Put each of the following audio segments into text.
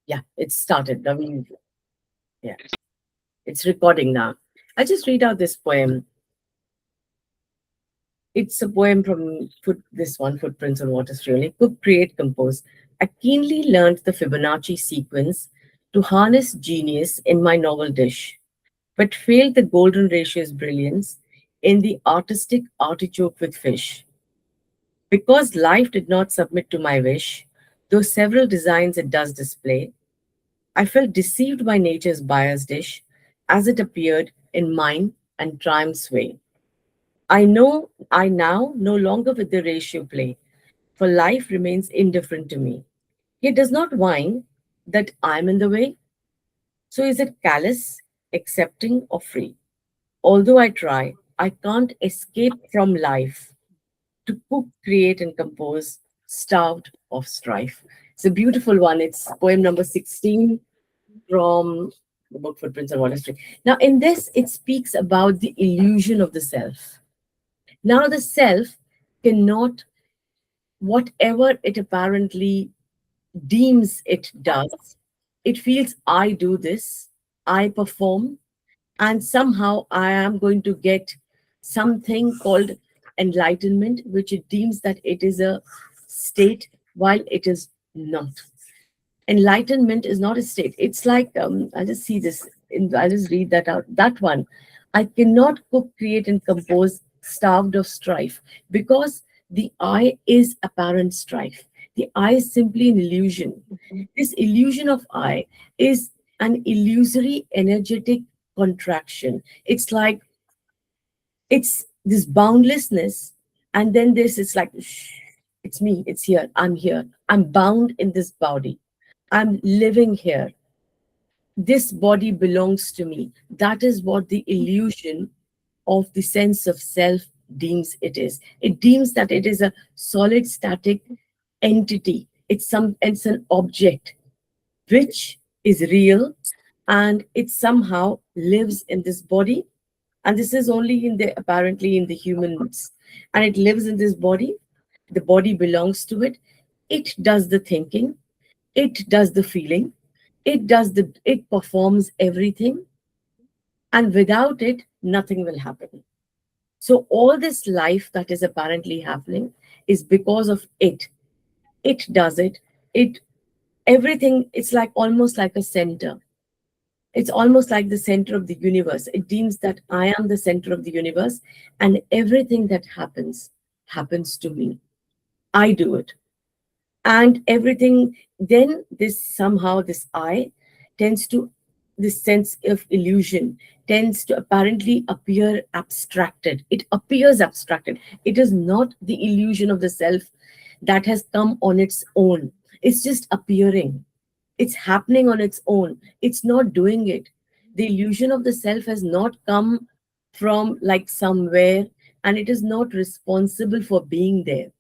Yeah, it started. I mean, yeah, it's recording now. I just read out this poem. It's a poem from this one, Footprints on Water Stream. Cook, create, compose. I keenly learned the Fibonacci sequence to harness genius in my novel dish, but failed the golden ratio's brilliance in the artistic artichoke with fish. Because life did not submit to my wish, though several designs it does display, I felt deceived by nature's biased dish as it appeared in mine and triumph's way. I know I now no longer with the ratio play, for life remains indifferent to me. It does not whine that I'm in the way. So is it callous, accepting, or free? Although I try, I can't escape from life to cook, create, and compose, starved of strife. It's a beautiful one. It's poem number 16 from the book Footprints on Water Street. Now, in this, it speaks about the illusion of the self. Now, the self cannot, whatever it apparently deems it does, it feels I do this, I perform, and somehow I am going to get something called enlightenment, which it deems that it is a state while it is not. Enlightenment is not a state. It's like, I just see this, I just read that out. That one, I cannot cook, create, and compose, starved of strife, because the I is apparent strife. The I is simply an illusion. This illusion of I is an illusory energetic contraction. It's like, it's this boundlessness, and then this is like, shh, it's me, it's here, I'm here, I'm bound in this body, I'm living here, this body belongs to me. That is what the illusion of the sense of self deems it is. It deems that it is a solid static entity, it's an object which is real, and it somehow lives in this body, and this is only in the apparently in the humans, and it lives in this body, the body belongs to it, it does the thinking, it does the feeling, it performs everything, and without it nothing will happen. So all this life that is apparently happening is because of it does it, it everything, it's like almost like a center. It's almost like the center of the universe. It deems that I am the center of the universe, and everything that happens to me. I do it. And everything, then this somehow, this I tends to, this sense of illusion tends to apparently appear abstracted. It appears abstracted. It is not the illusion of the self that has come on its own. It's just appearing. It's happening on its own. It's not doing it. The illusion of the self has not come from like somewhere, and it is not responsible for being there,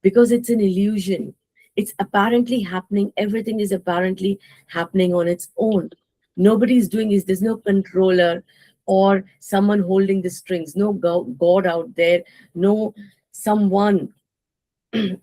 because it's an illusion. It's apparently happening. Everything is apparently happening on its own. Nobody's doing is there's no controller or someone holding the strings, no God out there, no someone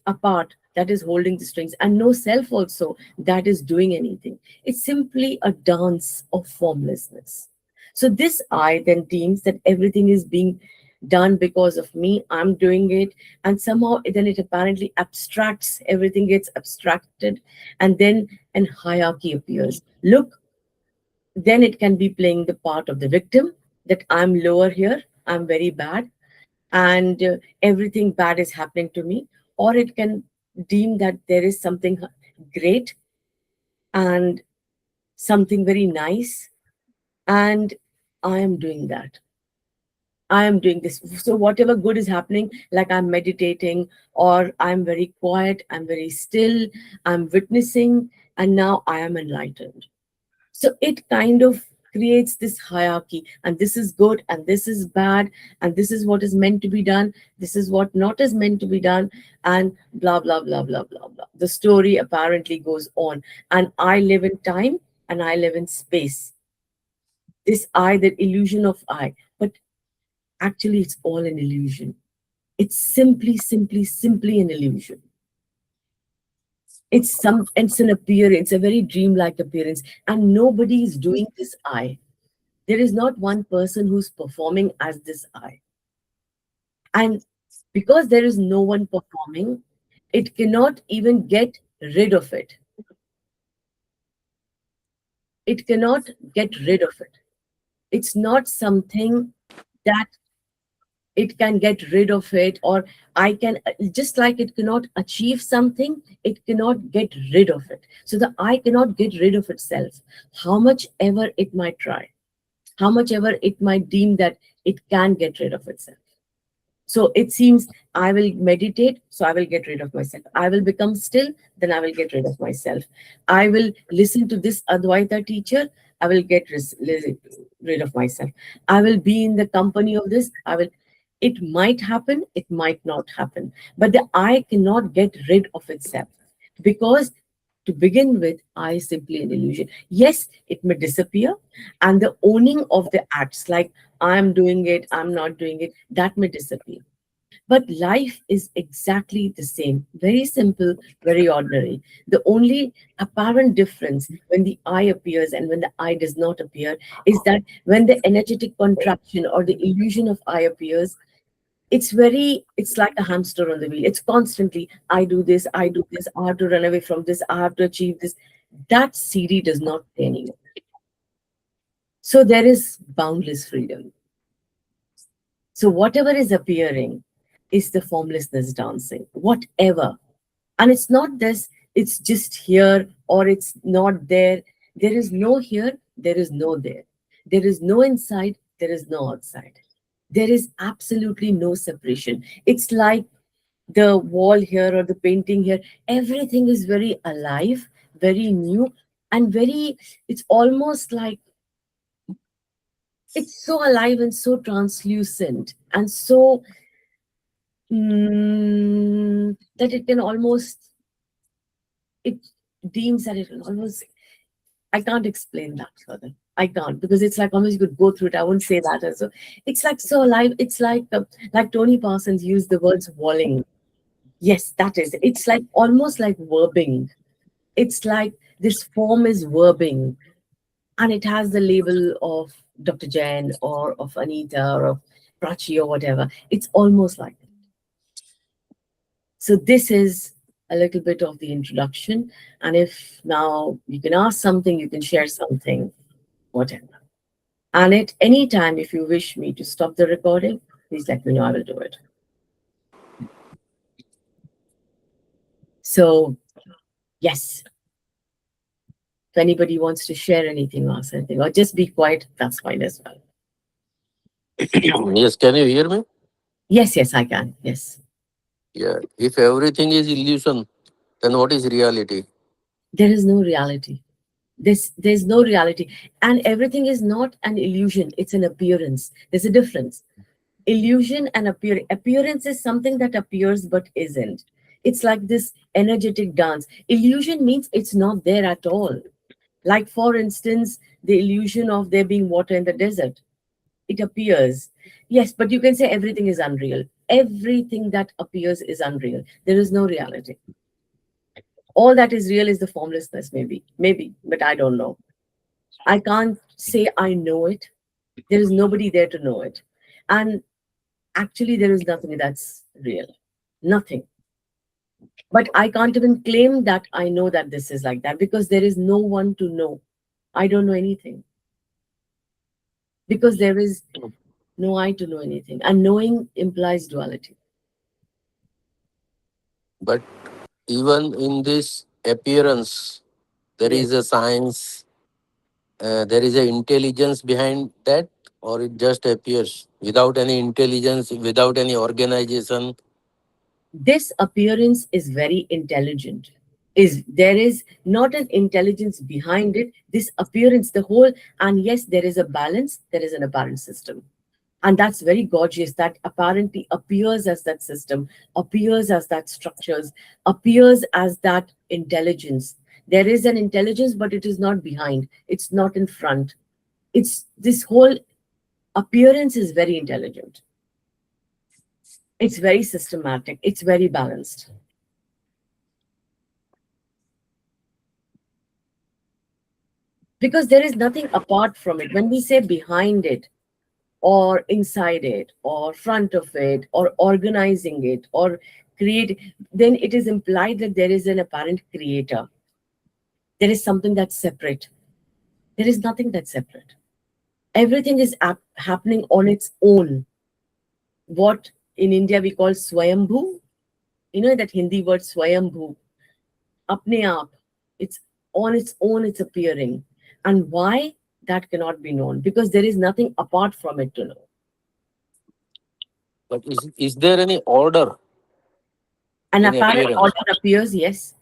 apart that is holding the strings, and no self also that is doing anything. It's simply a dance of formlessness. So this I then deems that everything is being done because of me, I'm doing it, and somehow then it apparently abstracts, everything gets abstracted, and then an hierarchy appears. Look, then it can be playing the part of the victim, that I'm lower here, I'm very bad, and everything bad is happening to me, or it can deem that there is something great and something very nice, and I am doing that, I am doing this. So whatever good is happening, like I'm meditating, or I'm very quiet, I'm very still, I'm witnessing, and now I am enlightened. So it kind of creates this hierarchy, and this is good, and this is bad, and this is what is meant to be done, this is what not is meant to be done, and blah, blah, blah, blah, blah, blah. The story apparently goes on, and I live in time and I live in space. This I, the illusion of I, but actually it's all an illusion. It's simply, simply, simply an illusion. It's an appearance, a very dreamlike appearance, and nobody is doing this I. There is not one person who's performing as this I. And because there is no one performing, it cannot even get rid of it. It cannot get rid of it. It's not something that it can get rid of it, or I can, just like it cannot achieve something, it cannot get rid of it. So the I cannot get rid of itself, how much ever it might try, how much ever it might deem that it can get rid of itself. So it seems I will meditate, so I will get rid of myself. I will become still, then I will get rid of myself. I will listen to this Advaita teacher, I will get rid of myself. I will be in the company of this, I will. It might happen, it might not happen, but the I cannot get rid of itself, because to begin with, I is simply an illusion. Yes, it may disappear, and the owning of the acts, like I'm doing it, I'm not doing it, that may disappear. But life is exactly the same, very simple, very ordinary. The only apparent difference when the I appears and when the I does not appear is that when the energetic contraction or the illusion of I appears, it's like a hamster on the wheel. It's constantly, I do this, I do this, I have to run away from this, I have to achieve this. That CD does not play anymore. So there is boundless freedom. So whatever is appearing is the formlessness dancing, whatever. And it's not this, it's just here or it's not there. There is no here, there is no there. There is no inside, there is no outside. There is absolutely no separation. It's like the wall here or the painting here, everything is very alive, very new, and very, it's almost like it's so alive and so translucent and so that it can almost, it deems that it can almost, I can't explain that further. I can't, because it's like almost you could go through it. I won't say that as well. It's like so alive. It's like Tony Parsons used the words walling. Yes, that is. It's like almost like verbing. It's like this form is verbing, and it has the label of Dr. Jain or of Anita or of Prachi or whatever. It's almost like that. So this is a little bit of the introduction. And if now you can ask something, you can share something, whatever. And at any time, if you wish me to stop the recording, please let me know. I will do it. So yes, if anybody wants to share anything, ask anything, or just be quiet, that's fine as well. Yes, can you hear me? Yes, yes, I can. Yes. Yeah. If everything is illusion, then what is reality? There is no reality. There's no reality. And everything is not an illusion, it's an appearance. There's a difference. Illusion and appearance is something that appears but isn't. It's like this energetic dance. Illusion means it's not there at all. Like, for instance, the illusion of there being water in the desert. It appears. Yes, but you can say everything is unreal. Everything that appears is unreal. There is no reality. All that is real is the formlessness, maybe, but I don't know. I can't say I know it. There is nobody there to know it. And actually, there is nothing that's real. Nothing. But I can't even claim that I know that this is like that, because there is no one to know. I don't know anything, because there is no I to know anything. And knowing implies duality. But even in this appearance, there Yes. is a science, there is an intelligence behind that, or it just appears without any intelligence, without any organization. This appearance is very intelligent. Is there is not an intelligence behind it. This appearance, the whole, and yes, there is a balance, there is an apparent system. And that's very gorgeous. That apparently appears as that system, appears as that structures, appears as that intelligence. There is an intelligence, but it is not behind, it's not in front. It's this whole appearance is very intelligent. It's very systematic, it's very balanced. because there is nothing apart from it. When we say behind it, or inside it, or front of it, or organizing it, or create, then it is implied that there is an apparent creator. There is something that's separate. There is nothing that's separate. Everything is happening on its own. What in India we call Swayambhu, that Hindi word Swayambhu, apne aap. It's on its own, it's appearing. And why? That cannot be known because there is nothing apart from it to know. But is there any order An in apparent appearance? order appears, yes.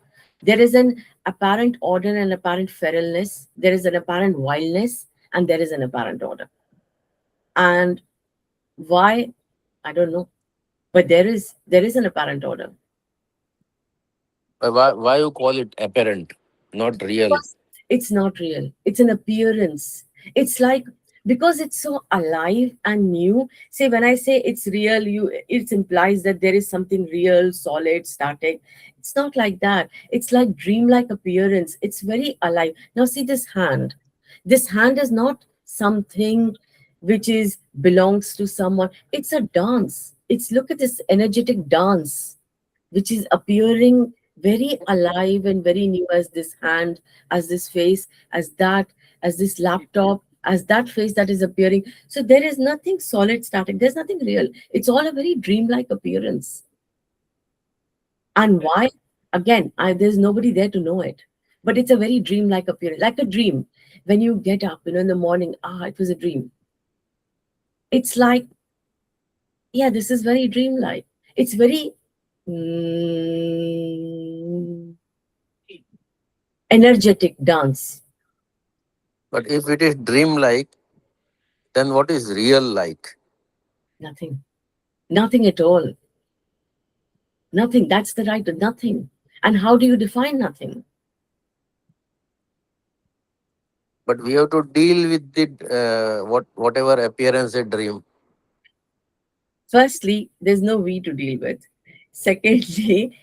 There is an apparent order and apparent feralness. There is an apparent wildness and there is an apparent order. And why? I don't know. But there is an apparent order. Why you call it apparent, not real? Because it's not real. It's an appearance. It's like because it's so alive and new. Say when I say it's real, it implies that there is something real, solid, static. It's not like that. It's like dreamlike appearance. It's very alive. Now see this hand. This hand is not something which is belongs to someone. It's a dance. It's look at this energetic dance which is appearing very alive and very new as this hand, as this face, as that, as this laptop, as that face that is appearing. So there is nothing solid, static, there's nothing real. It's all a very dreamlike appearance. And why? Again, there's nobody there to know it. But it's a very dreamlike appearance, like a dream. When you get up, in the morning, it was a dream. It's like, yeah, this is very dreamlike. It's very mm, energetic dance. But if it is dream-like, then what is real like? Nothing. Nothing at all. Nothing. That's the right. Nothing. And how do you define nothing? But we have to deal with it, whatever appearance a dream. Firstly, there's no we to deal with. Secondly,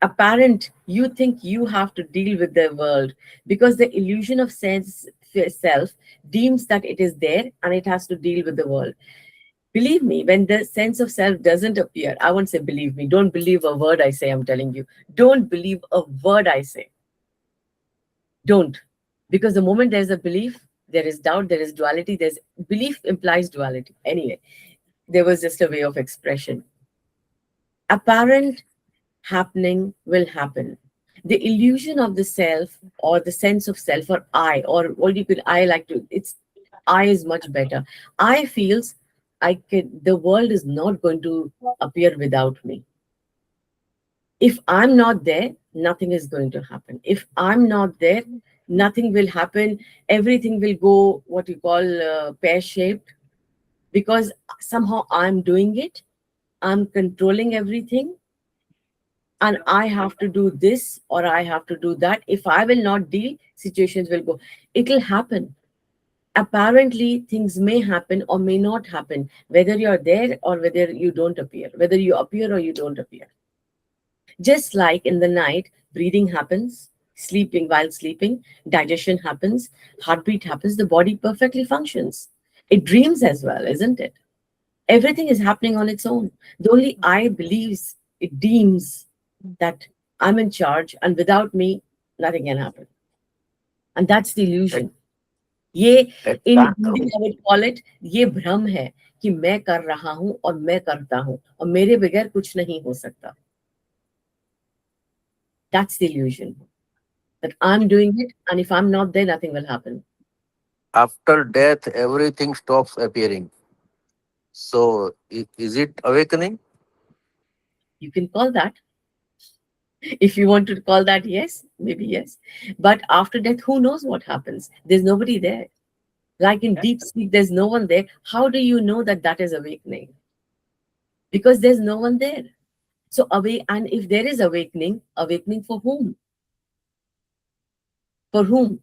apparent, you think you have to deal with the world because the illusion of self deems that it is there and it has to deal with the world. Believe me, when the sense of self doesn't appear, I won't say believe me, don't believe a word I say, I'm telling you. Don't believe a word I say. Don't. Because the moment there's a belief, there is doubt, there is duality, there's belief implies duality. Anyway, there was just a way of expression. Apparent happening will happen. The illusion of the self or the sense of self or I, or what you could, I like to, it's I is much better. I feels the world is not going to appear without me. If I'm not there, nothing is going to happen. If I'm not there, nothing will happen. Everything will go what you call pear shaped because somehow I'm doing it. I'm controlling everything and I have to do this or I have to do that. If I will not deal, situations will go. It'll happen. Apparently, things may happen or may not happen, whether you're there or whether you don't appear, whether you appear or you don't appear. Just like in the night, breathing happens, sleeping while sleeping, digestion happens, heartbeat happens, the body perfectly functions. It dreams as well, isn't it? Everything is happening on its own. The only I believes, it deems that I'm in charge and without me, nothing can happen. And that's the illusion. ये in Hindi Exactly. I would call it ये भ्रम है कि मैं कर रहा हूं और मैं करता हूं और मेरे बगैर कुछ नहीं हो सकता. That's the illusion. That I'm doing it, and if I'm not there, nothing will happen. After death, everything stops appearing. So, is it awakening? You can call that. If you want to call that, yes, maybe yes. But after death, who knows what happens? There's nobody there. Like in deep sleep, there's no one there. How do you know that that is awakening? Because there's no one there. So awake, and if there is awakening, awakening for whom? For whom?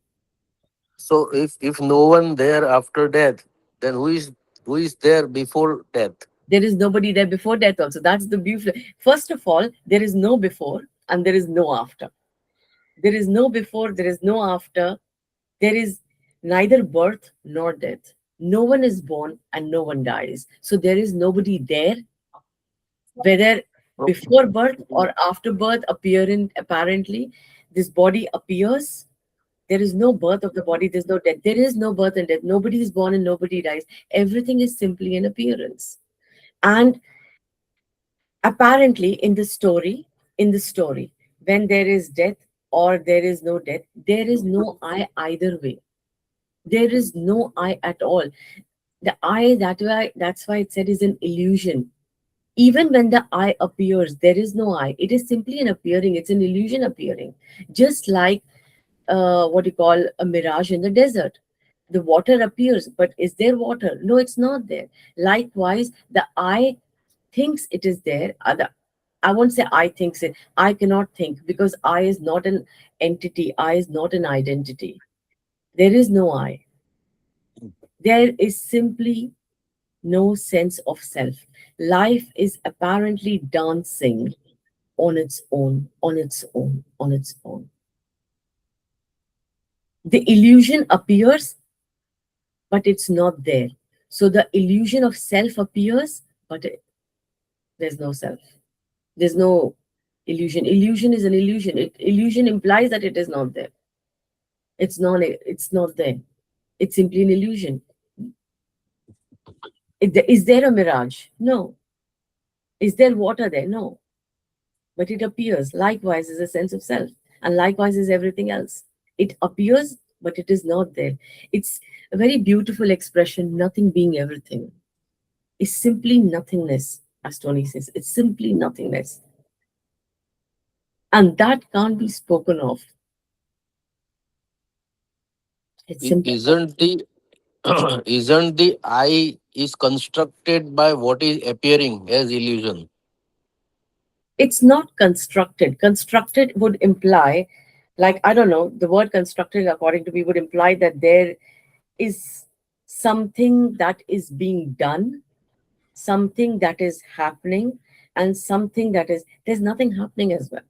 So, if no one there after death, then who is there before death? There is nobody there before death also. That's the beautiful. First of all, there is no before and there is no after. There is no before, there is no after. There is neither birth nor death. No one is born and no one dies. So there is nobody there, whether before birth or after birth, appearing apparently, this body appears. There is no birth of the body, there's no death. There is no birth and death. Nobody is born and nobody dies. Everything is simply an appearance. And apparently, in the story, when there is death or there is no death, there is no I either way. There is no I at all. The I, that's why it said, is an illusion. Even when the I appears, there is no I. It is simply an appearing. It's an illusion appearing. Just like what you call a mirage in the desert. The water appears, but is there water? No, it's not there. Likewise, the I thinks it is there. I won't say I thinks it. I cannot think because I is not an entity. I is not an identity. There is no I. There is simply no sense of self. Life is apparently dancing on its own, on its own, on its own. The illusion appears, but it's not there. So the illusion of self appears, but there's no self. There's no illusion. Illusion is an illusion. Illusion implies that it is not there. It's not. It's not there. It's simply an illusion. Is there a mirage? No. Is there water there? No. But it appears. Likewise is a sense of self, and likewise is everything else. It appears, but it is not there. It's a very beautiful expression. Nothing being everything is simply nothingness, as Tony says. It's simply nothingness, and that can't be spoken of. It's simply. Isn't the isn't the I is constructed by what is appearing as illusion? It's not constructed. Constructed would imply, like, I don't know, the word constructed, according to me, would imply that there is something that is being done, something that is happening, and something that is, there's nothing happening as well.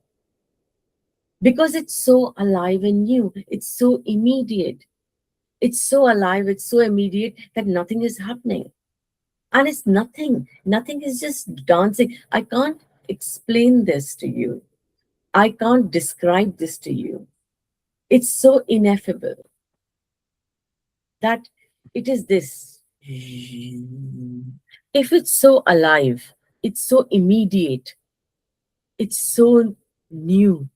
Because it's so alive and new, it's so immediate. It's so alive, it's so immediate that nothing is happening. And it's nothing. Nothing is just dancing. I can't explain this to you. I can't describe this to you. It's so ineffable that it is this. If it's so alive, it's so immediate, it's so new,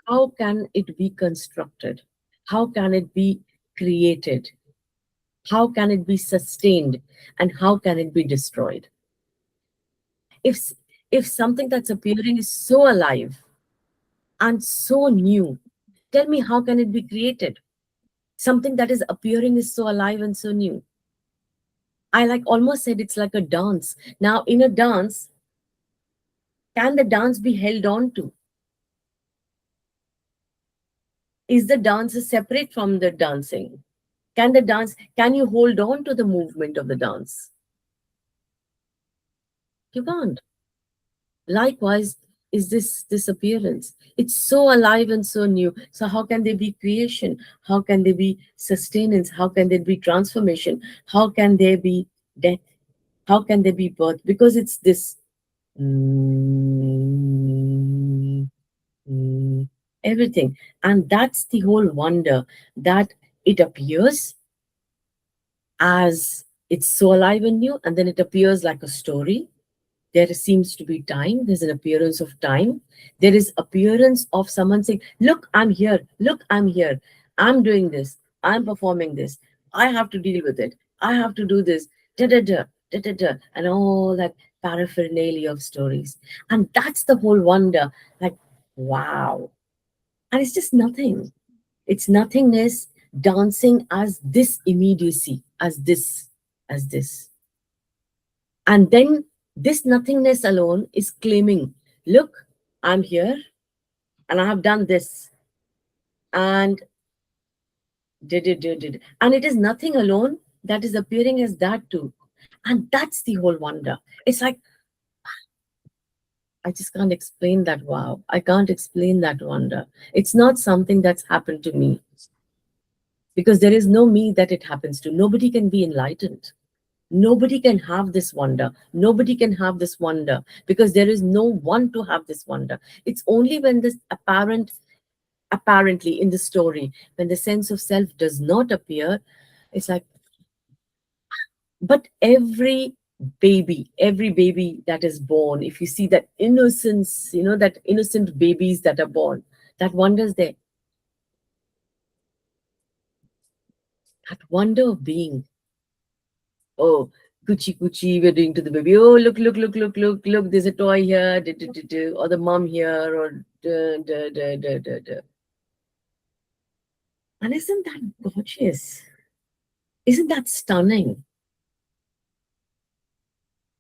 how can it be constructed? How can it be created? How can it be sustained? And how can it be destroyed? If, if something that's appearing is so alive and so new, tell me how can it be created? Something that is appearing is so alive and so new. I like almost said it's like a dance. Now, in a dance, can the dance be held on to? Is the dance separate from the dancing? Can you hold on to the movement of the dance? You can't. Likewise, is this appearance. It's so alive and so new. So how can there be creation? How can there be sustenance? How can there be transformation? How can there be death? How can there be birth? Because it's this mm, mm, everything. And that's the whole wonder, that it appears as it's so alive and new, and then it appears like a story. There seems to be time. There's an appearance of time. There is appearance of someone saying, look, I'm here. Look, I'm here. I'm doing this. I'm performing this. I have to deal with it. I have to do this. Da da da da da da, and all that paraphernalia of stories. And that's the whole wonder. Like, wow. And it's just nothing. It's nothingness dancing as this immediacy, as this. And then this nothingness alone is claiming, look, I'm here and I have done this and did. And it is nothing alone that is appearing as that too. And that's the whole wonder. It's like, I just can't explain that wow. I can't explain that wonder. It's not something that's happened to me. because there is no me that it happens to. Nobody can be enlightened. Nobody can have this wonder. Nobody can have this wonder because there is no one to have this wonder. It's only when this apparently in the story, when the sense of self does not appear, it's like, but every baby that is born, if you see that innocence, that innocent babies that are born, that wonder is there, that wonder of being. Oh, Kuchi Kuchi, we're doing to the baby. Oh, look, look, look, look, look, look, there's a toy here, or the mom here, or duh, duh, duh, duh, duh, duh. And isn't that gorgeous? Isn't that stunning?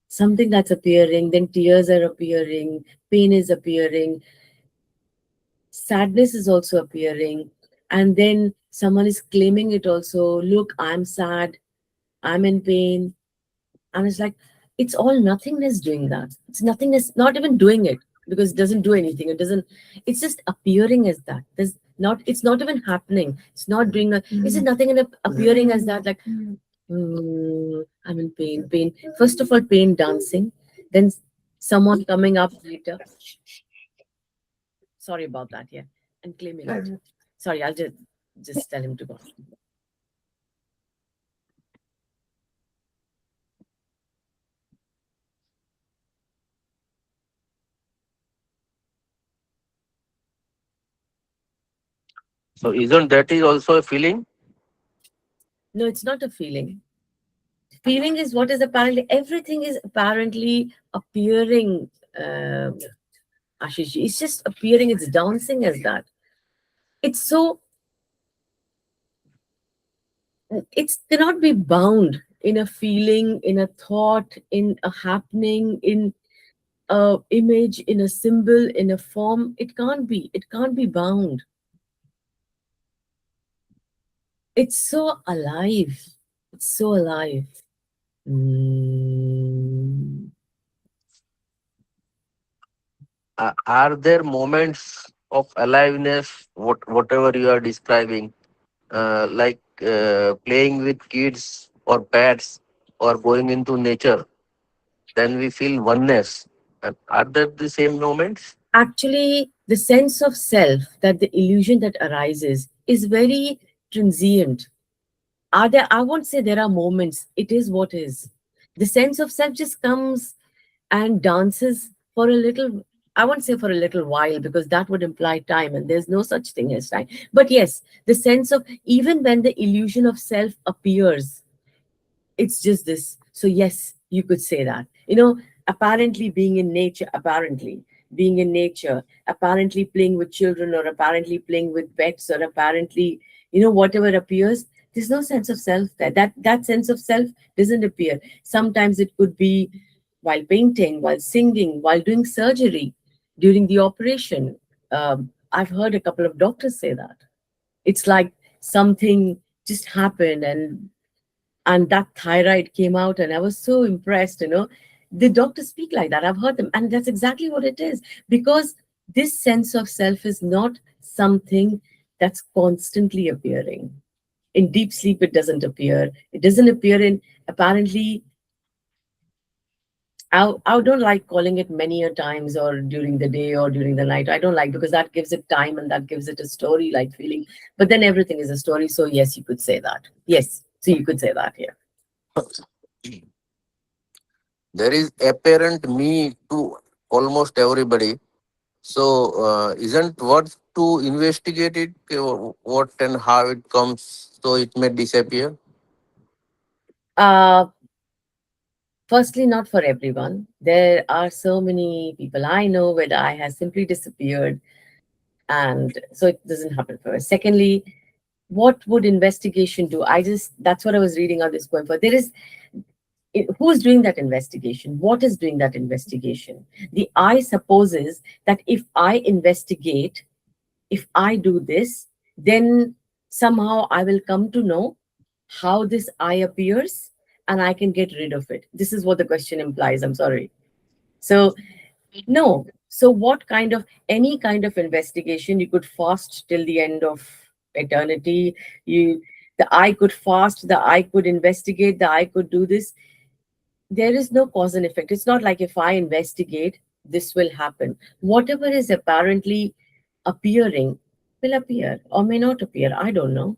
Something that's appearing, then tears are appearing, pain is appearing, sadness is also appearing, and then someone is claiming it also. Look, I'm sad, I'm in pain. And it's like, it's all nothingness doing that. It's nothingness, not even doing it because it doesn't do anything. It doesn't, it's just appearing as that. It's not even happening. It's not doing it's just nothing and appearing as that, like, I'm in pain, pain. First of all, pain dancing, then someone coming up later. Sorry about that, yeah. And claiming it. Sorry, I'll just tell him to go. So isn't that is also a feeling? No, it's not a feeling. Feeling is what is apparently, everything is apparently appearing, Ashish. It's just appearing, it's dancing as that. It's so, it cannot be bound in a feeling, in a thought, in a happening, in a image, in a symbol, in a form. It can't be bound. It's so alive. It's so alive. Mm. Are there moments of aliveness, whatever you are describing, playing with kids or pets or going into nature? Then we feel oneness. Are there the same moments? Actually, the sense of self, that the illusion that arises, is very transient. Are there, I won't say there are moments, it is what is. The sense of self just comes and dances for a little, I won't say for a little while because that would imply time, and there's no such thing as time. But yes, the sense of, even when the illusion of self appears, it's just this. So yes, you could say that, apparently being in nature, apparently playing with children, or apparently playing with pets, or apparently, whatever appears, there's no sense of self there. That sense of self doesn't appear. Sometimes it could be while painting, while singing, while doing surgery, during the operation. I've heard a couple of doctors say that it's like something just happened, and that thyroid came out, and I was so impressed. The doctors speak like that, I've heard them, and that's exactly what it is, because this sense of self is not something that's constantly appearing. In deep sleep it doesn't appear. It doesn't appear in, apparently, I don't like calling it many a times, or during the day or during the night. I don't like, because that gives it time and that gives it a story like feeling. But then everything is a story. So yes, you could say that. Yes. So you could say that here. There is apparent me to almost everybody. So isn't worth to investigate it, what and how it comes, so it may disappear? Uh, Firstly, not for everyone. There are so many people I know where the eye has simply disappeared, and so it doesn't happen for us. Secondly, what would investigation do? That's what I was reading out this point for. Who's doing that investigation? What is doing that investigation? The I supposes that if I investigate, if I do this, then somehow I will come to know how this I appears, and I can get rid of it. This is what the question implies. I'm sorry. So, no. So, what kind of, any kind of investigation, you could fast till the end of eternity. You The I could fast, the I could investigate, the I could do this. There is no cause and effect. It's not like if I investigate, this will happen. Whatever is apparently appearing will appear or may not appear. I don't know.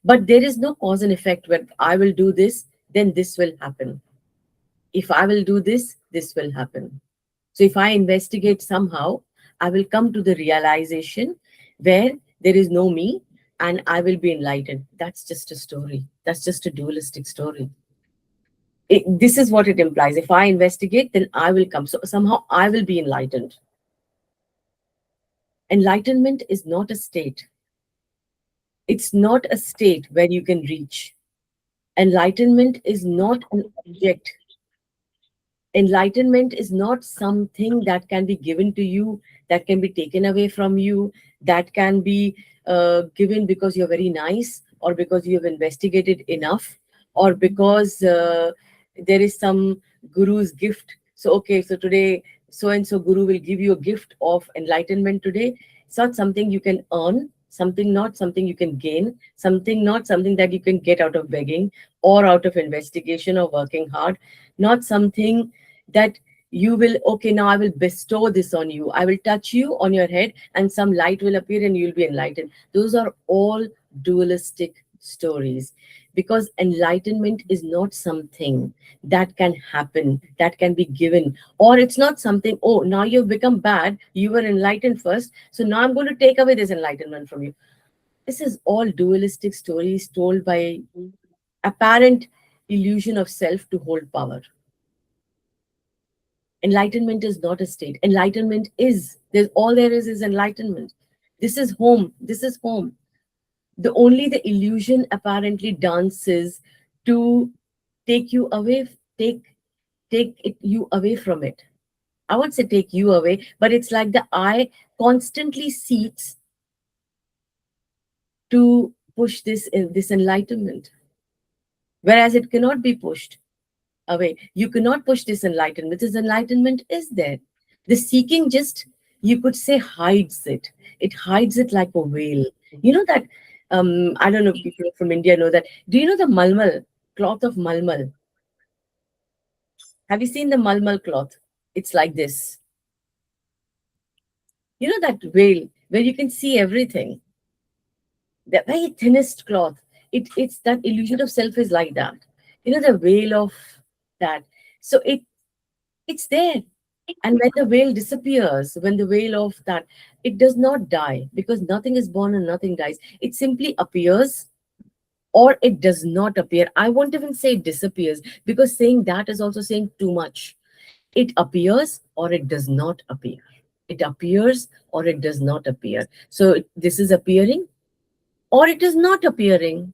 But there is no cause and effect when I will do this, then this will happen. If I will do this will happen. So if I investigate somehow, I will come to the realization where there is no me and I will be enlightened. That's just a story. That's just a dualistic story. This is what it implies. If I investigate, then I will come. So somehow I will be enlightened. Enlightenment is not a state. It's not a state where you can reach. Enlightenment is not an object. Enlightenment is not something that can be given to you, that can be taken away from you, that can be given because you're very nice, or because you have investigated enough, or because there is some guru's gift. So okay, so today so and so guru will give you a gift of enlightenment today. It's not something you can earn, something not something you can gain, something not something that you can get out of begging or out of investigation or working hard, not something that you will, okay, now I will bestow this on you, I will touch you on your head and some light will appear and you'll be enlightened. Those are all dualistic stories, because enlightenment is not something that can happen, that can be given, or it's not something, oh, now you've become bad, you were enlightened first, so now I'm going to take away this enlightenment from you. This is all dualistic stories told by apparent illusion of self to hold power. Enlightenment is not a state. Enlightenment is, there's all there is enlightenment. This is home. This is home. The only the illusion apparently dances to take you away, you away from it. I won't say take you away, but it's like the I constantly seeks to push this enlightenment, whereas it cannot be pushed away. You cannot push this enlightenment. This enlightenment is there. The seeking just, you could say, hides it. It hides it like a veil. You know that, I don't know if people from India know that. Do you know the malmal, cloth of malmal? Have you seen the malmal cloth? It's like this. You know that veil where you can see everything. The very thinnest cloth. It's that illusion of self is like that. You know the veil of that. So it's there. And when the veil disappears, when the veil of that, it does not die, because nothing is born and nothing dies. It simply appears or it does not appear. I won't even say it disappears, because saying that is also saying too much. It appears or it does not appear. It appears or it does not appear. So this is appearing or it is not appearing.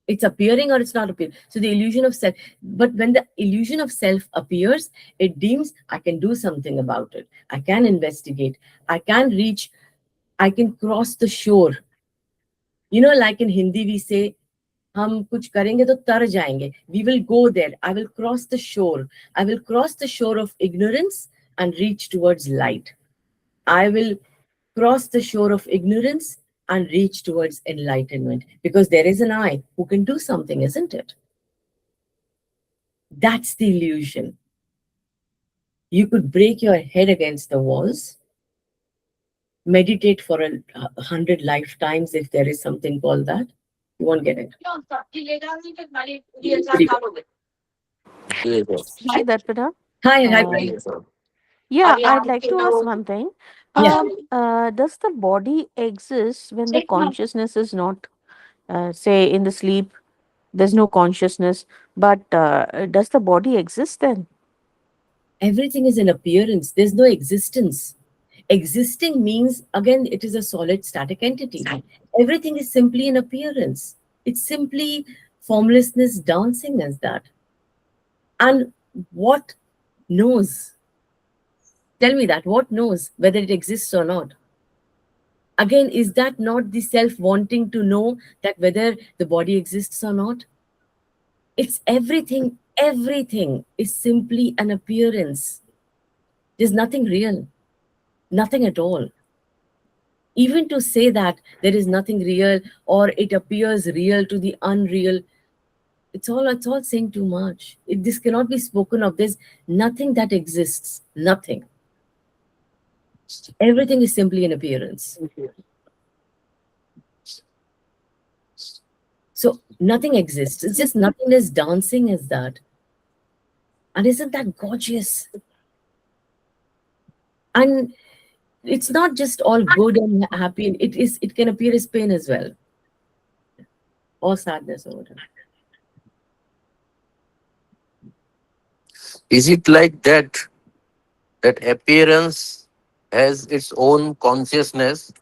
It's appearing or it's not appearing. So the illusion of self, but when the illusion of self appears, it deems I can do something about it. I can investigate. I can reach. I can cross the shore. You know, like in Hindi we say, हम कुछ करेंगे तो तर जाएंगे. We will go there. I will cross the shore. I will cross the shore of ignorance and reach towards light. I will cross the shore of ignorance and reach towards enlightenment, because there is an I who can do something, isn't it? That's the illusion. You could break your head against the walls, meditate for 100 lifetimes if there is something called that. You won't get it. Yes, sir. Hi, Darpana. Hi, hi, Um, Pragya. Yes, sir. yeah, I'd like to ask one thing. Yeah, Does the body exist when the consciousness is not, say, in the sleep? There's no consciousness, but does the body exist then? everything is an appearance. There's no existence. Existing means, again, it is a solid static entity. Everything is simply an appearance. It's simply formlessness dancing as that. And what knows? Tell me that. What knows whether it exists or not? Again, is that not the self wanting to know that whether the body exists or not? It's everything. Everything is simply an appearance. There's nothing real, nothing at all. Even to say that there is nothing real or it appears real to the unreal, it's all saying too much. This cannot be spoken of. There's nothing that exists. Nothing. Everything is simply an appearance. So nothing exists. It's just nothingness dancing as that. And isn't that gorgeous? And it's not just all good and happy. It can appear as pain as well, or sadness or whatever. Is it like that appearance has its own consciousness?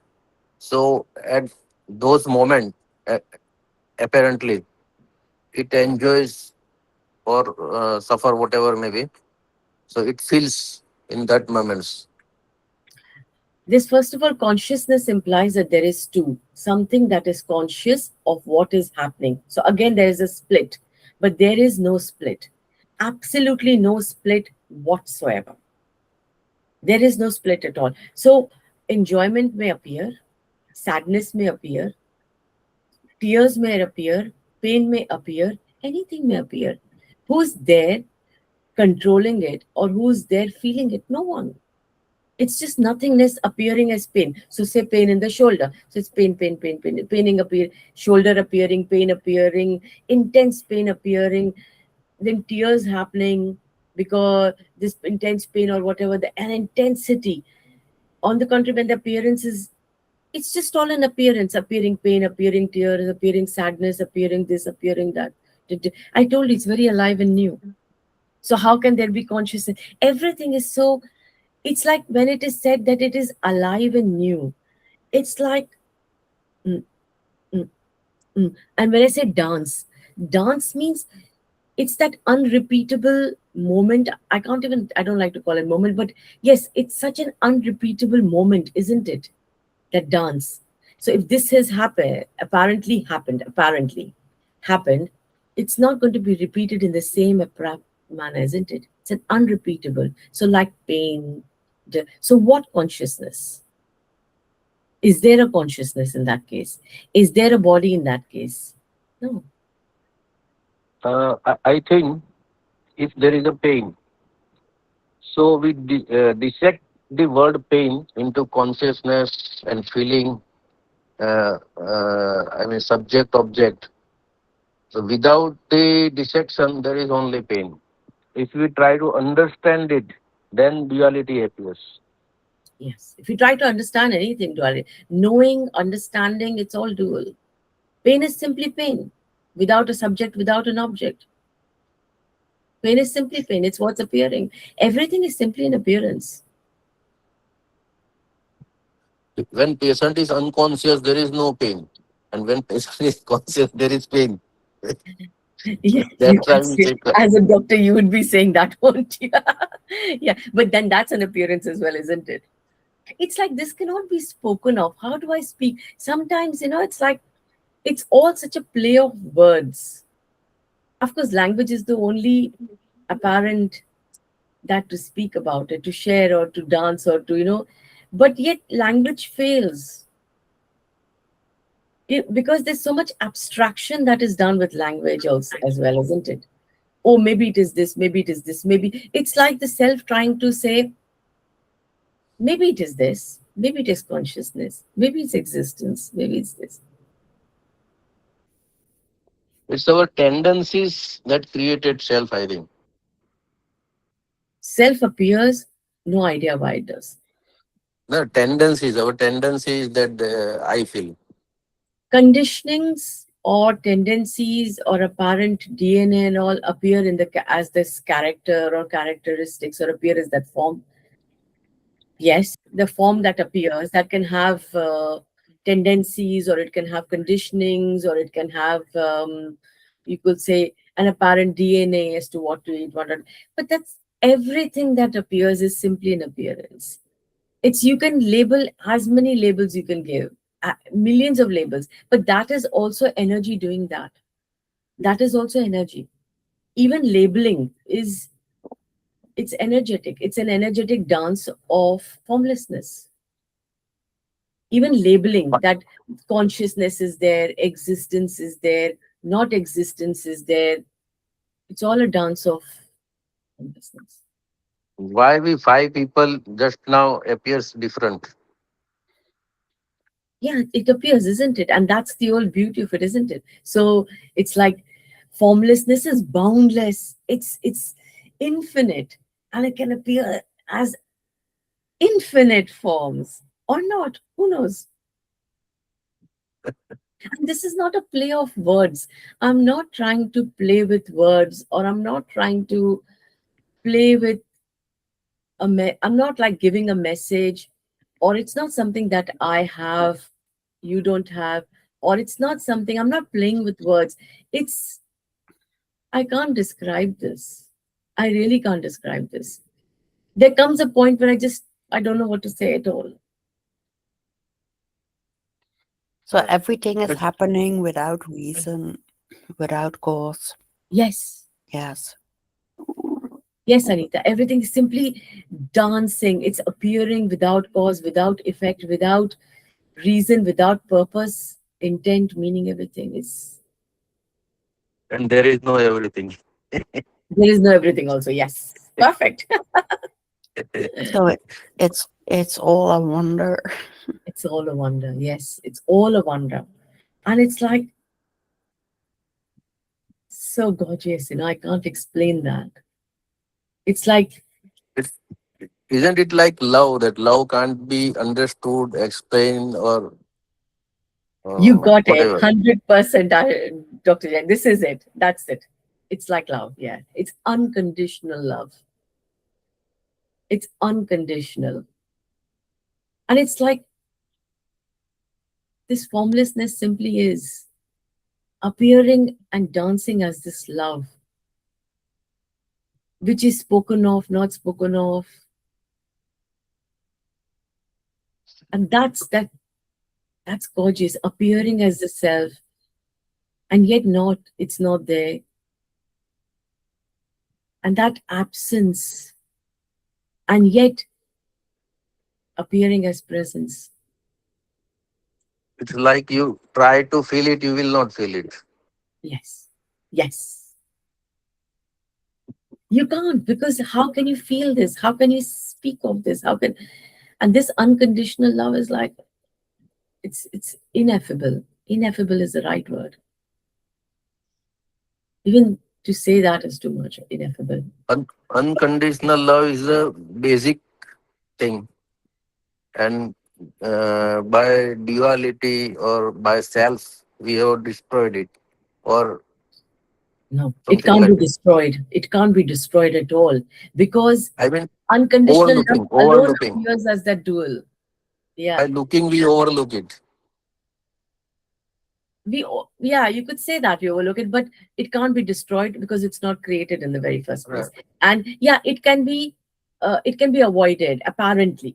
So at those moments, apparently, it enjoys or suffer whatever may be. So it feels in that moments. This, first of all, consciousness implies that there is two, something that is conscious of what is happening. So again, there is a split, but there is no split. Absolutely no split whatsoever. There is no split at all. So enjoyment may appear, sadness may appear, tears may appear, pain may appear, anything may appear. Who's there controlling it or who's there feeling it? No one. It's just nothingness appearing as pain. So say pain in the shoulder. So it's pain, pain, pain, pain, paining appear, shoulder appearing, pain appearing, intense pain appearing, then tears happening because this intense pain or whatever, an intensity. On the contrary, when the appearance is, it's just all an appearance, appearing pain, appearing tears, appearing sadness, appearing this, appearing that. I told you it's very alive and new. So how can there be consciousness? Everything is so, it's like when it is said that it is alive and new. It's like, mm, mm, and when I say dance, dance means it's that unrepeatable moment. I don't like to call it moment, but yes, it's such an unrepeatable moment, isn't it? That dance. So if this has happened, it's not going to be repeated in the same manner, isn't it? It's an unrepeatable. So like pain. So what consciousness? Is there a consciousness in that case? Is there a body in that case? No. I think if there is a pain, so we dissect the word pain into consciousness and feeling. I mean, subject object. So without the dissection, there is only pain. If we try to understand it, then duality appears. Yes. If you try to understand anything, duality, knowing, understanding, it's all dual. Pain is simply pain, without a subject, without an object. Pain is simply pain. It's what's appearing. Everything is simply an appearance. When patient is unconscious, there is no pain, and when patient is conscious, there is pain. Yeah, That's why we say. as a doctor, you would be saying that, won't you? Yeah, but then that's an appearance as well, isn't it? It's like this cannot be spoken of. How do I speak? Sometimes, it's like it's all such a play of words. Of course, language is the only apparent that to speak about it, to share or to dance or to. But yet language fails. Because there's so much abstraction that is done with language also, as well, isn't it? Oh, maybe it is this, maybe it is this, maybe it's like the self trying to say, maybe it is this, maybe it is consciousness, maybe it's existence, maybe it's this. It's our tendencies that created self, I think. Self appears, no idea why it does. The tendencies, our tendencies that I feel. Conditionings or tendencies or apparent DNA and all appear in as this character or characteristics or appear as that form. Yes, the form that appears that can have tendencies or it can have conditionings or it can have, you could say, an apparent DNA as to what to eat, what not. But that's everything that appears is simply an appearance. It's you can label as many labels you can give, millions of labels, but that is also energy doing that. That is also energy. Even labeling is it's energetic. It's an energetic dance of formlessness. Even labeling that consciousness is there, existence is there, not existence is there. It's all a dance of consciousness. Why we five people just now appears different? Yeah, it appears, isn't it? And that's the whole beauty of it, isn't it? So it's like formlessness is boundless. It's infinite, and it can appear as infinite forms or not. Who knows? And this is not a play of words. I'm not trying to play with words, or I'm not trying to play with I'm not like giving a message, or it's not something that I have, you don't have, or it's not something, I'm not playing with words. It's, I can't describe this. I really can't describe this. There comes a point where I don't know what to say at all. So everything is It's, happening without reason, without cause. Yes. Yes. Yes, Anita. Everything is simply dancing. It's appearing without cause, without effect, without reason, without purpose, intent, meaning, everything is. and there is no everything. There is no everything also. Yes. Perfect. So it's all a wonder. It's all a wonder. Yes. It's all a wonder. And it's like so gorgeous. I can't explain that. It's like, It's, isn't it like love, that love can't be understood, explained, or you got it. whatever? 100%, Dr. Jen. This is it. That's it. It's like love. Yeah. It's unconditional love. It's unconditional. And it's like this formlessness simply is appearing and dancing as this love, which is spoken of, not spoken of. And that's gorgeous, appearing as the self, and yet not, it's not there. And that absence, and yet appearing as presence. It's like you try to feel it, you will not feel it. Yes. Yes. You can't, because how can you feel this? How can you speak of this? How can, and this unconditional love is like, it's ineffable. Ineffable is the right word. Even to say that is too much. Ineffable. Unconditional love is a basic thing, and by duality or by self, we have destroyed it, or No, it something can't like be that. destroyed. It can't be destroyed at all, because I mean, unconditional love overlooking, alone overlooking. appears as that dual. By Yeah. looking, we overlook it. Yeah, you could say that we overlook it, but it can't be destroyed because it's not created in the very first Right. place. And yeah, it can be avoided. Apparently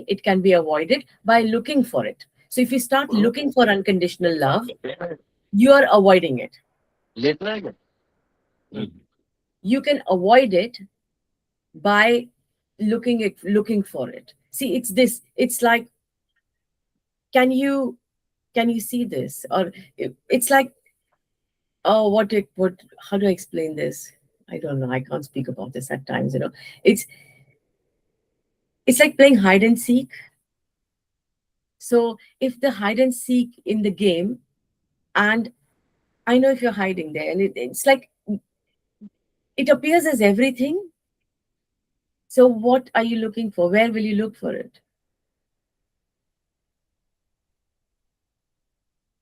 it can be avoided by looking for it. So if you start looking for unconditional love, you are avoiding it. You can avoid it by looking for it. See, it's this, it's like, can you can you see this? Or it's like, oh, what how do I explain this? I don't know, I can't speak about this at times. it's it's like playing hide and seek. So if the hide and seek in the game, and I know if you're hiding there, and it's like it appears as everything. So what are you looking for? Where will you look for it?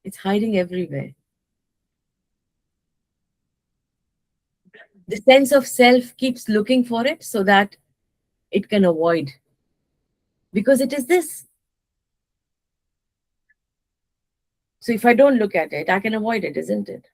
It's hiding everywhere. The sense of self keeps looking for it so that it can avoid, because it is this. So if I don't look at it, I can avoid it, isn't it?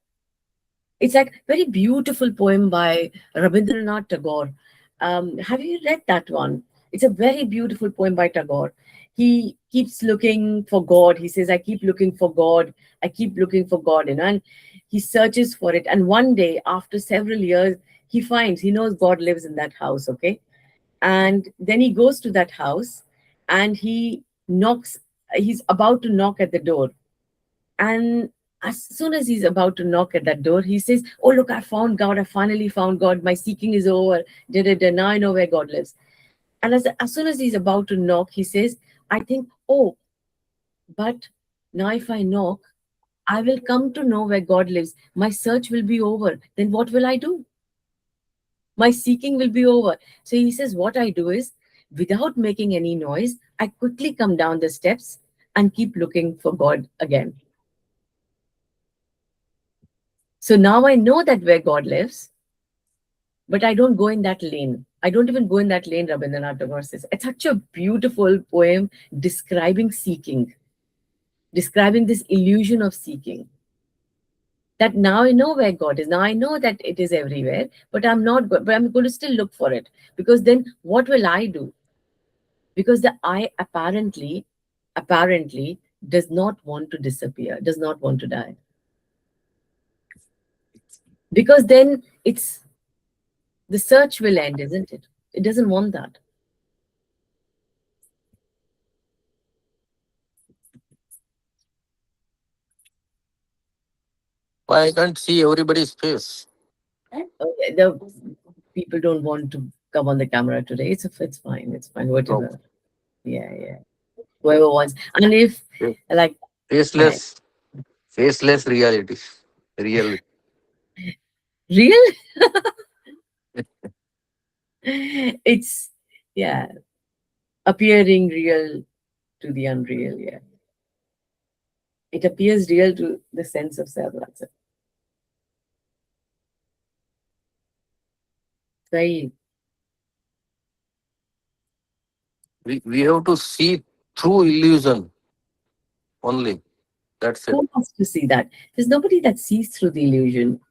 It's like very beautiful poem by Rabindranath Tagore. Have you read that one? It's a very beautiful poem by Tagore. He keeps looking for God. He says, I keep looking for God. I keep looking for God, and he searches for it. And one day, after several years, he knows God lives in that house, okay? And then he goes to that house and he knocks he's about to knock at the door. And as soon as he's about to knock at that door, he says, "Oh, look, I found God. I finally found God. My seeking is over. Now I know where God lives." And as soon as he's about to knock, he says, "I think, oh, but now if I knock, I will come to know where God lives. My search will be over. Then what will I do? My seeking will be over." So he says, "What I do is, without making any noise, I quickly come down the steps and keep looking for God again. So now I know that where God lives, but I don't go in that lane. I don't even go in that lane," Rabindranath Tagore says. It's such a beautiful poem describing seeking, describing this illusion of seeking. That now I know where God is. Now I know that it is everywhere, but but I'm going to still look for it. Because then what will I do? Because the I apparently does not want to disappear, does not want to die. Because then the search will end, isn't it? It doesn't want that. Why I can't see everybody's face? Okay, the people don't want to come on the camera today. It's fine. It's fine. No. Whatever. Yeah, yeah. Whoever wants. And if like I, Faceless, faceless reality. Real. real, it's yeah, appearing real to the unreal. Yeah, it appears real to the sense of self. That's it. Very. We have to see through illusion only. That's it. Who wants to see that? There's nobody that sees through the illusion.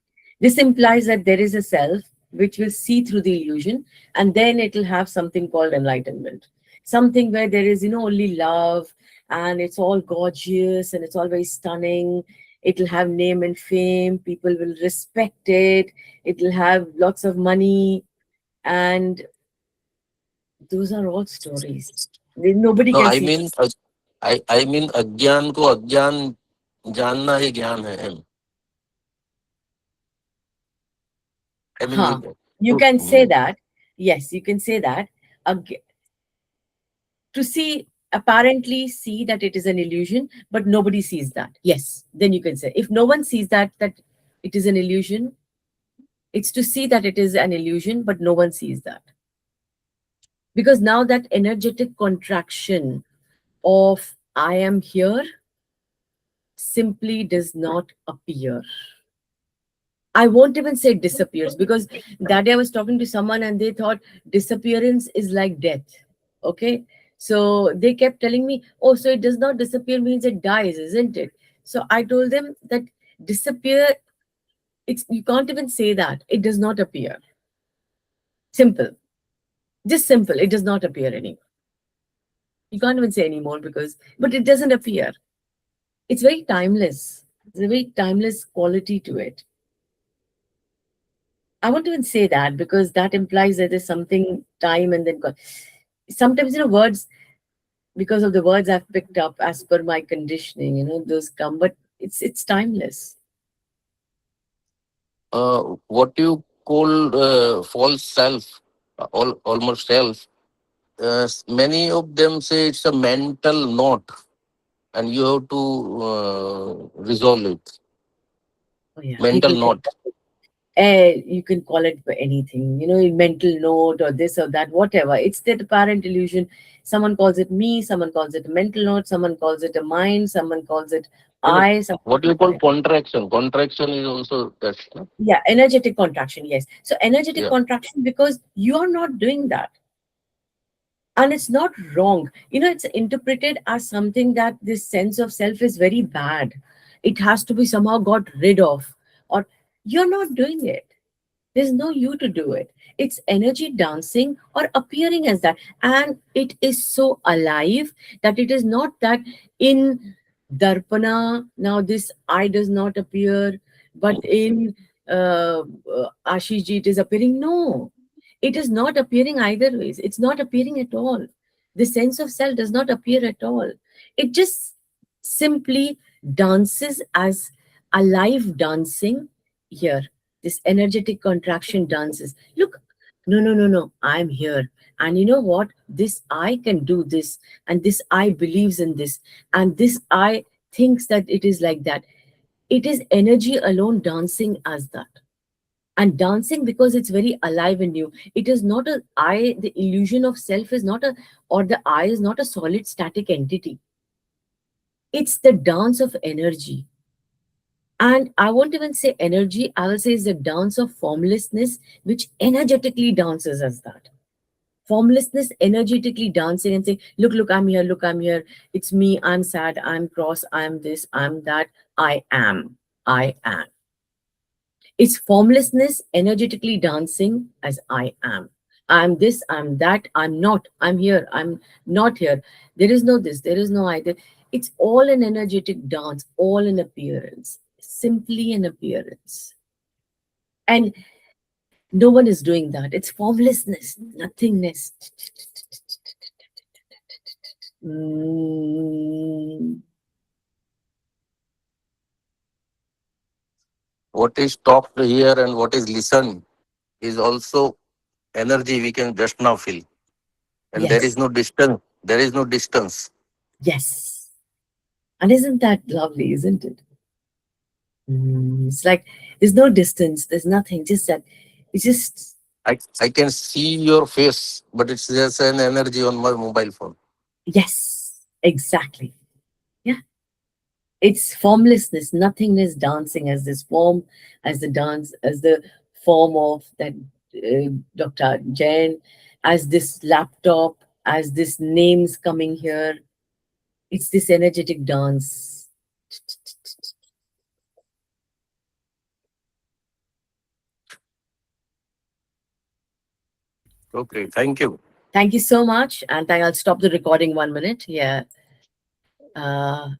This implies that there is a self which will see through the illusion, and then it will have something called enlightenment. Something where there is, only love, and it's all gorgeous and it's all very stunning. It'll have name and fame. People will respect it. It'll have lots of money. And those are all stories. Nobody No, can I see. mean, I mean अज्ञान को अज्ञान जानना ही ज्ञान है. I mean, Huh. You can say mm, that. Yes, you can say that. Ag- to see, apparently see that it is an illusion, but nobody sees that. Yes, then you can say. If no one sees that it is an illusion, it's to see that it is an illusion, but no one sees that. Because now that energetic contraction of I am here simply does not appear. I won't even say disappears, because that day I was talking to someone and they thought disappearance is like death. Okay. So they kept telling me, "Oh, so it does not disappear means it dies, isn't it?" So I told them that disappear, you can't even say that. It does not appear. Simple. Just simple. It does not appear anymore. You can't even say anymore but it doesn't appear. It's very timeless. There's a very timeless quality to it. I won't even say that because that implies that there's something time and then sometimes words, because of the words I've picked up as per my conditioning, those come, but it's timeless. what you call false self, almost self. Many of them say it's a mental knot, and you have to resolve it. Oh yeah, Mental people knot. you can call it for anything, mental note or this or that, whatever. It's that apparent illusion. Someone calls it me, someone calls it a mental note, someone calls it a mind, someone calls it You know, I, someone, what you call contraction. Contraction is also that. No? yeah, energetic contraction. Yes. So energetic Yeah. contraction, because you are not doing that. And it's not wrong. It's interpreted as something that this sense of self is very bad. It has to be somehow got rid of, or you're not doing it. There's no you to do it. It's energy dancing or appearing as that. And it is so alive that it is not that in Darpana, now this I does not appear, but in Ashiji it is appearing. No, it is not appearing either ways. It's not appearing at all. The sense of self does not appear at all. It just simply dances as a live dancing here. This energetic contraction dances. Look, no, no, no, no, I'm here. And you know what? This I can do this, and this I believes in this, and this I thinks that it is like that. It is energy alone dancing as that. And dancing because it's very alive in you. It is not a I, the illusion of self is not a, or the I is not a solid static entity. It's the dance of energy. And I won't even say energy, I will say it's the dance of formlessness, which energetically dances as that. Formlessness energetically dancing and saying, look, I'm here, look, I'm here. It's me, I'm sad, I'm cross, I'm this, I'm that, I am. I am. It's formlessness energetically dancing as I am. I'm this, I'm that, I'm not, I'm here, I'm not here. There is no this, there is no either. It's all an energetic dance, all an appearance, simply an appearance. And no one is doing that. It's formlessness, nothingness. Mm, What is talked here and what is listened is also energy we can just now feel. And there is yes, no distance. There is no distance. yes. And isn't that lovely, isn't it? It's like there's no distance, there's nothing, just that. It's just, I can see your face, but it's just an energy on my mobile phone. yes, exactly. Yeah. It's formlessness, nothingness dancing as this form, as the dance, as the form of that Dr. Jain, as this laptop, as this names coming here. It's this energetic dance. Okay, thank you. Thank you so much. And I'll stop the recording 1 minute. Yeah. Uh,